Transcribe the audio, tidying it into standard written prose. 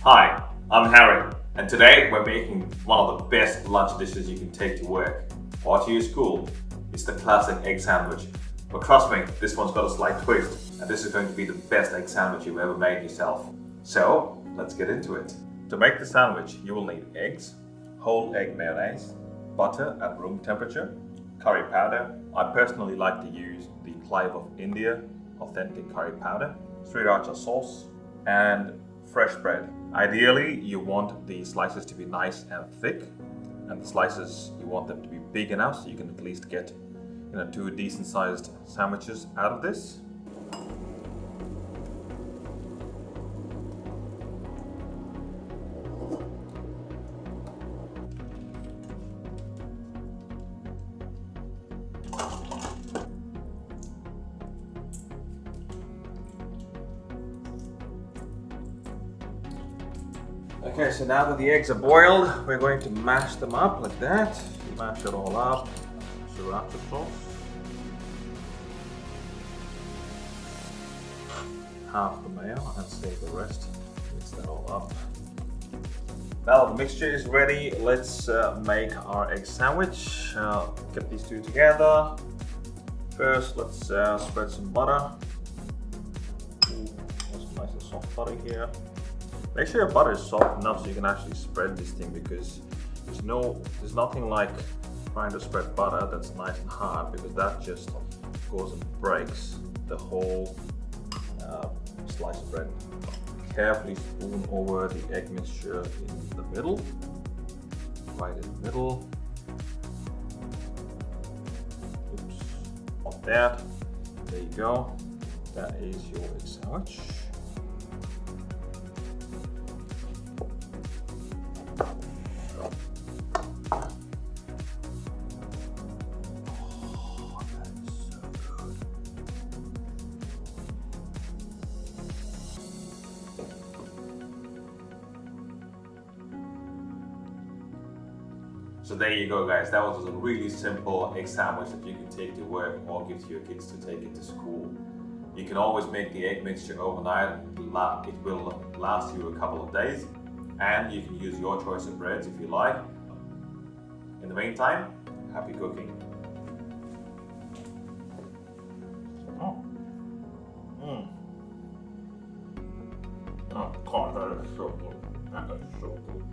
Hi, I'm Harry, and today we're making one of the best lunch dishes you can take to work or to your school. It's the classic egg sandwich. But trust me, this one's got a slight twist, and this is going to be the best egg sandwich you've ever made yourself. So, let's get into it. To make the sandwich, you will need eggs, whole egg mayonnaise, butter at room temperature, curry powder. I personally like to use the Clive of India authentic curry powder, sriracha sauce, and fresh bread. Ideally, you want the slices to be nice and thick, and the slices you want them to be big enough so you can at least get two decent sized sandwiches out of this. Okay, so now that the eggs are boiled, we're going to mash them up like that. Mash it all up. Sriracha sauce. Half the mayo and save the rest. Mix that all up. Now the mixture is ready. Let's make our egg sandwich. Get these two together. First, let's spread some butter. Some nice and soft butter here. Make sure your butter is soft enough so you can actually spread this thing, because there's nothing like trying to spread butter that's nice and hard, because that just goes and breaks the whole slice of bread. Carefully spoon over the egg mixture in the middle, right in the middle. Oops, not that. There you go. That is your egg sandwich. So there you go, guys. That was a really simple egg sandwich that you can take to work or give to your kids to take into school. You can always make the egg mixture overnight. It will last you a couple of days, and you can use your choice of breads if you like. In the meantime, happy cooking. Oh, oh God, that is so good. That is so good.